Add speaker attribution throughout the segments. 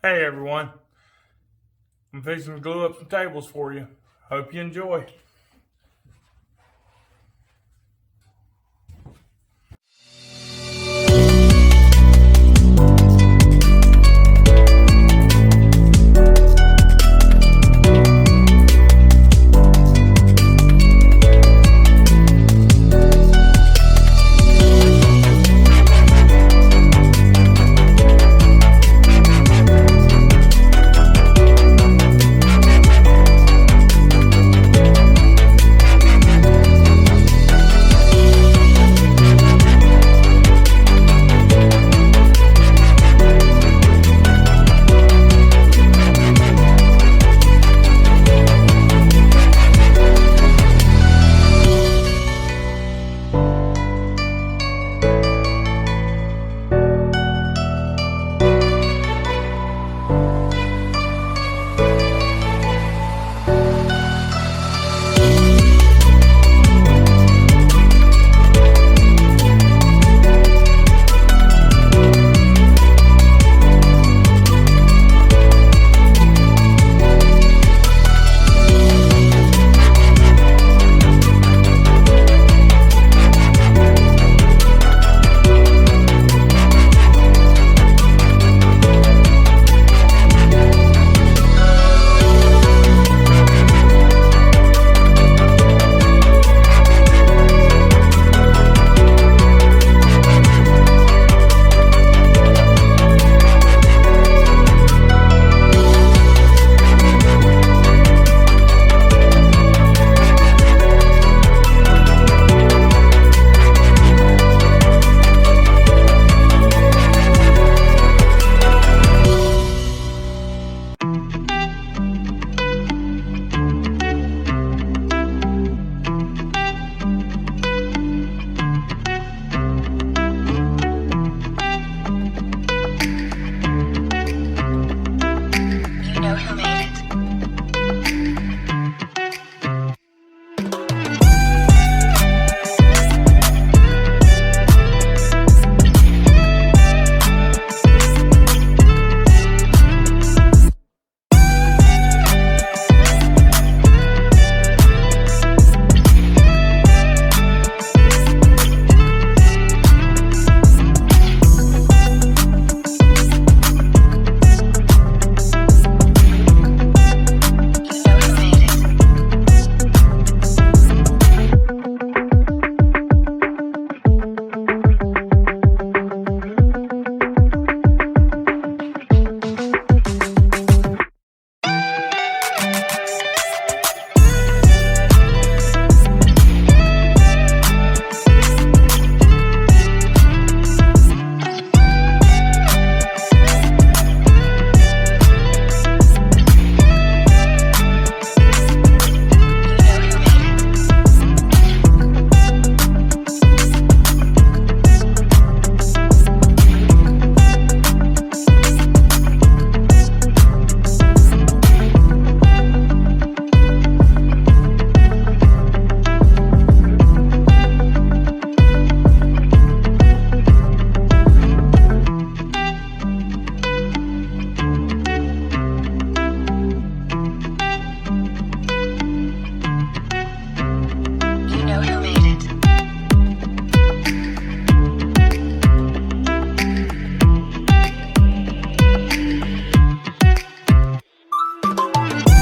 Speaker 1: Hey everyone, I'm fixing to glue up some tables for you. Hope you enjoy.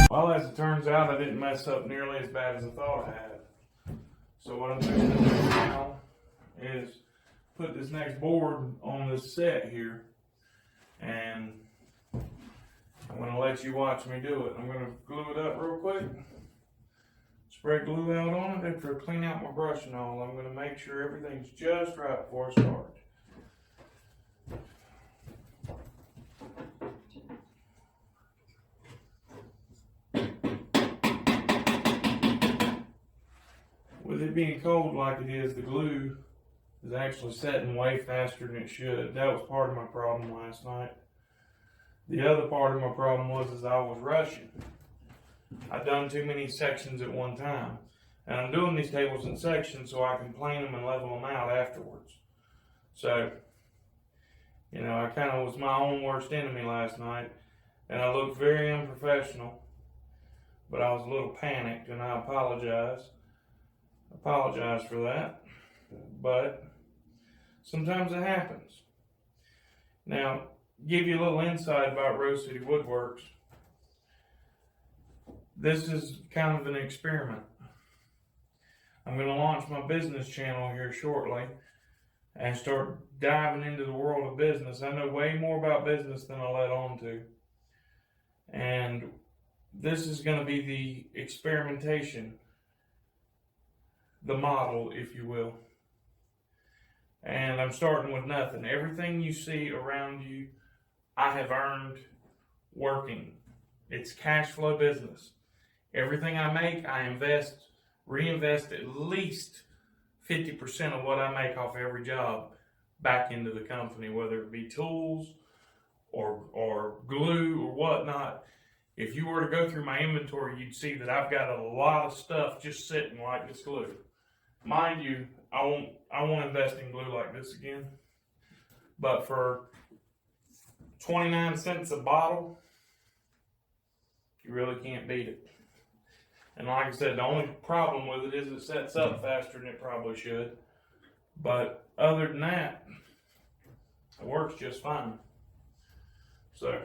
Speaker 1: Well, as it turns out, I didn't mess up nearly as bad as I thought I had. So what I'm fixing to do now is put this next board on this set here, and I'm going to let you watch me do it. I'm going to glue it up real quick, spread glue out on it. After I clean out my brush and all, I'm going to make sure everything's just right before I start. With it being cold like it is, the glue is actually setting way faster than it should. That was part of my problem last night. The other part of my problem was I was rushing. I've done too many sections at one time. And I'm doing these tables in sections so I can plane them and level them out afterwards. So, you know, I kind of was my own worst enemy last night. and I looked very unprofessional, but I was a little panicked, and I apologize for that, but sometimes it happens. Now, give you a little insight about RoseCityWoodWorks. This is kind of an experiment. I'm going to launch my business channel here shortly and start diving into the world of business. I know way more about business than I let on to. And this is going to be the experimentation, the model, if you will. And I'm starting with nothing. Everything you see around you, I have earned working. It's cash flow business. Everything I make, I reinvest at least 50% of what I make off every job back into the company, whether it be tools or glue or whatnot. If you were to go through my inventory, you'd see that I've got a lot of stuff just sitting like this glue. Mind you, I won't invest in glue like this again. But for 29 cents a bottle, you really can't beat it. And like I said, the only problem with it is it sets up faster than it probably should. But other than that, it works just fine. So,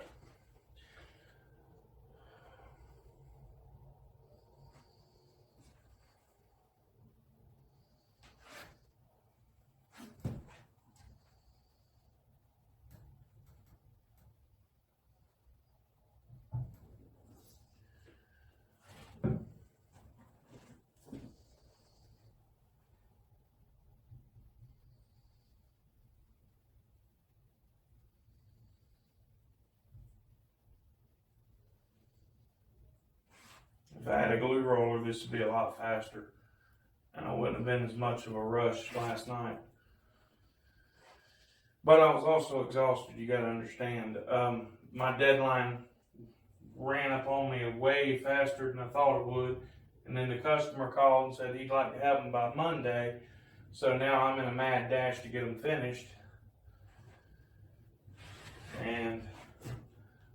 Speaker 1: if I had a glue roller, this would be a lot faster. And I wouldn't have been as much of a rush last night. But I was also exhausted, you gotta understand. My deadline ran up on me way faster than I thought it would. And then the customer called and said he'd like to have them by Monday. So now I'm in a mad dash to get them finished. And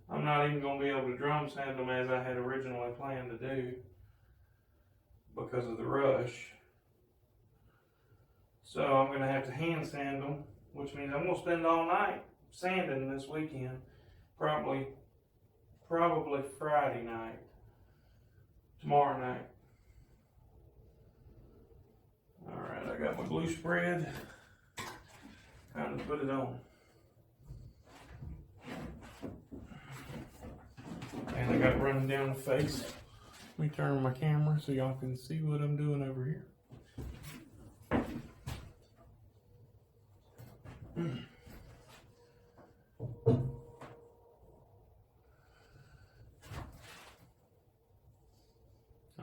Speaker 1: I'm not even going to be able to drum sand them as I had originally planned to do because of the rush. So I'm going to have to hand sand them, which means I'm going to spend all night sanding this weekend. Probably Friday night, tomorrow night. All right, I got my glue spread. Time to put it on. And I got it running down the face. Let me turn my camera so y'all can see what I'm doing over here.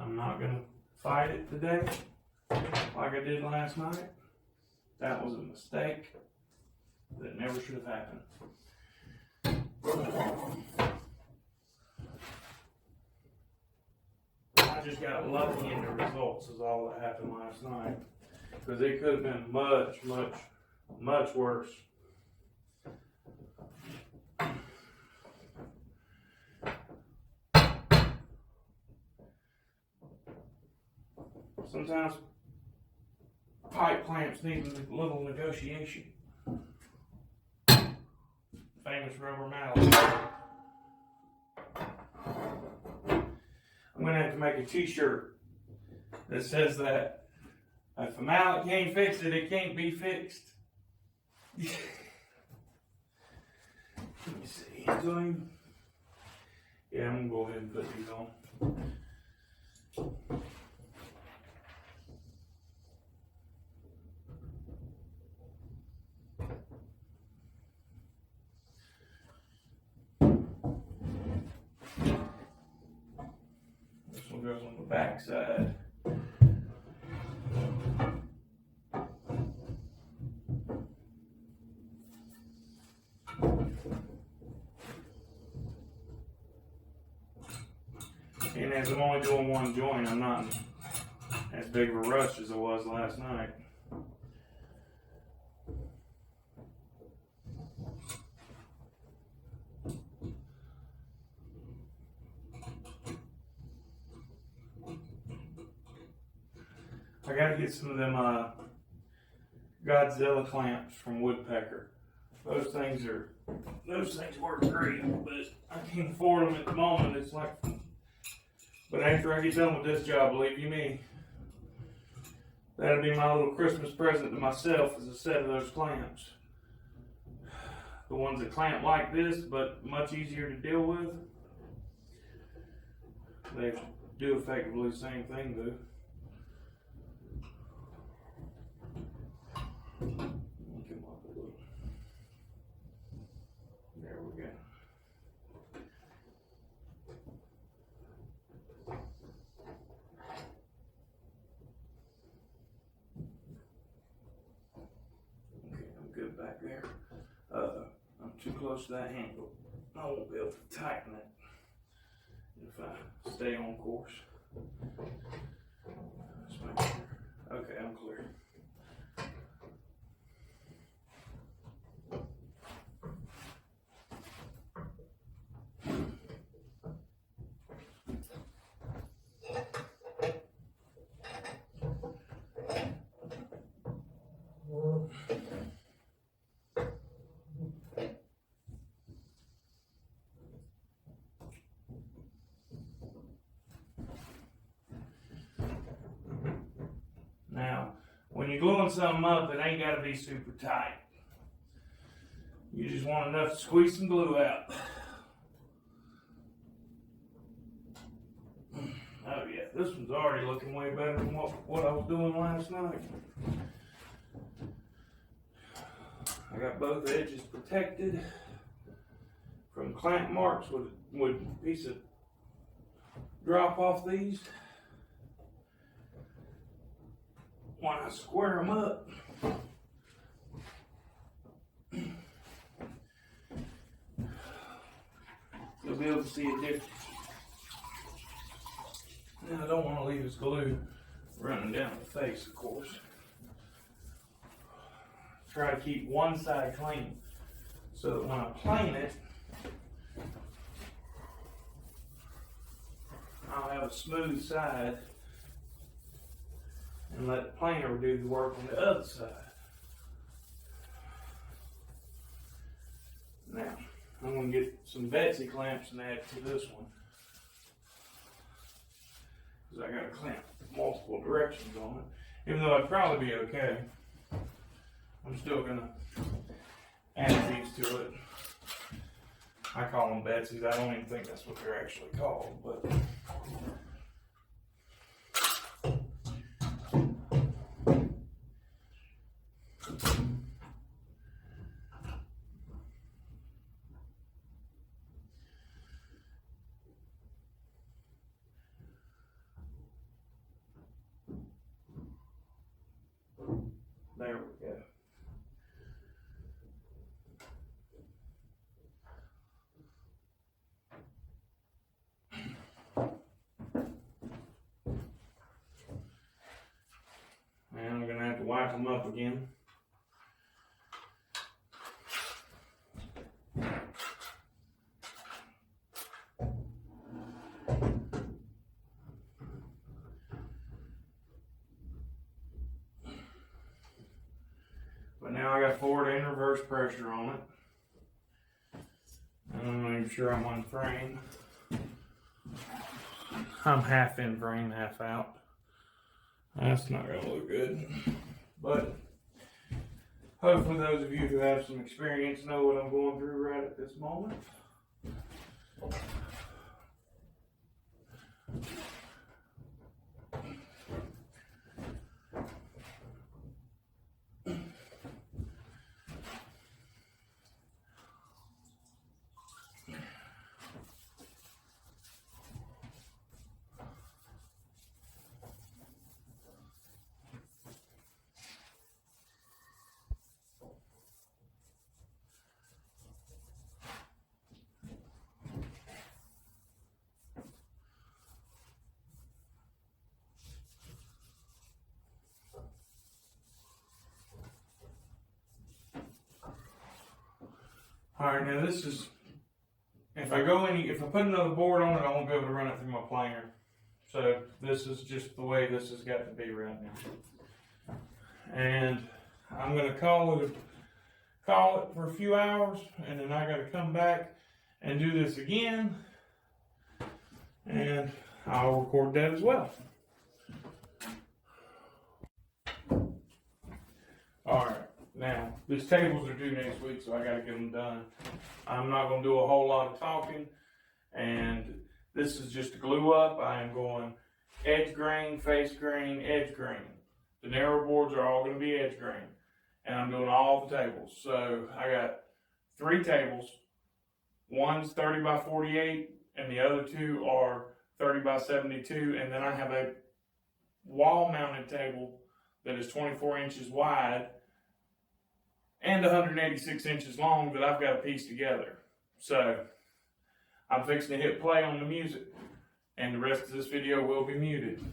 Speaker 1: I'm not gonna fight it today like I did last night. That was a mistake that never should have happened. I just got lucky in the results is all that happened last night. Because it could have been much worse. Sometimes pipe clamps need a little negotiation. Famous rubber mallet. I'm gonna have to make a t-shirt that says that if a mallet can't fix it, it can't be fixed. Let me see. Yeah, I'm gonna go ahead and put these on. This one goes on the back side. And as I'm only doing one joint, I'm not as big of a rush as I was last night. I gotta get some of them Godzilla clamps from Woodpecker. Those things work great, but I can't afford them at the moment. It's like, but after I get done with this job, believe you me, that'll be my little Christmas present to myself, is a set of those clamps. The ones that clamp like this, but much easier to deal with. They do effectively the same thing though. There we go. Okay, I'm good back there. I'm too close to that handle. I won't be able to tighten it if I stay on course. Just make sure. Okay, I'm clear. Now, when you're gluing something up, it ain't got to be super tight. You just want enough to squeeze some glue out. Oh yeah, this one's already looking way better than what I was doing last night. I got both edges protected from clamp marks with a piece of drop off these. When I square them up, you'll be able to see a difference. Now I don't want to leave this glue running down the face, of course. Try to keep one side clean so that when I plane it, I'll have a smooth side and let the planer do the work on the other side. Now, I'm going to get some Betsy clamps and add to this one, because I got to clamp multiple directions on it. Even though I'd probably be okay, I'm still going to add these to it. I call them Betsy's. I don't even think that's what they're actually called, but there we go. And I'm going to have to wipe them up again. But now I got forward and reverse pressure on it. And I'm making sure I'm on frame. I'm half in frame, half out. That's not going to look good. But hopefully those of you who have some experience know what I'm going through right at this moment. Alright, now this is, if I put another board on it, I won't be able to run it through my planer. So this is just the way this has got to be right now. And I'm gonna call it for a few hours, and then I gotta come back and do this again, and I'll record that as well. Alright, now these tables are due next week, so I gotta get them done. I'm not gonna do a whole lot of talking, and this is just to glue up. I am going edge grain, face grain, edge grain. The narrow boards are all gonna be edge grain, and I'm doing all the tables. So I got 3 tables. One's 30 by 48, and the other 2 are 30 by 72, and then I have a wall mounted table that is 24 inches wide and 186 inches long that I've got to piece together. So I'm fixing to hit play on the music, and the rest of this video will be muted.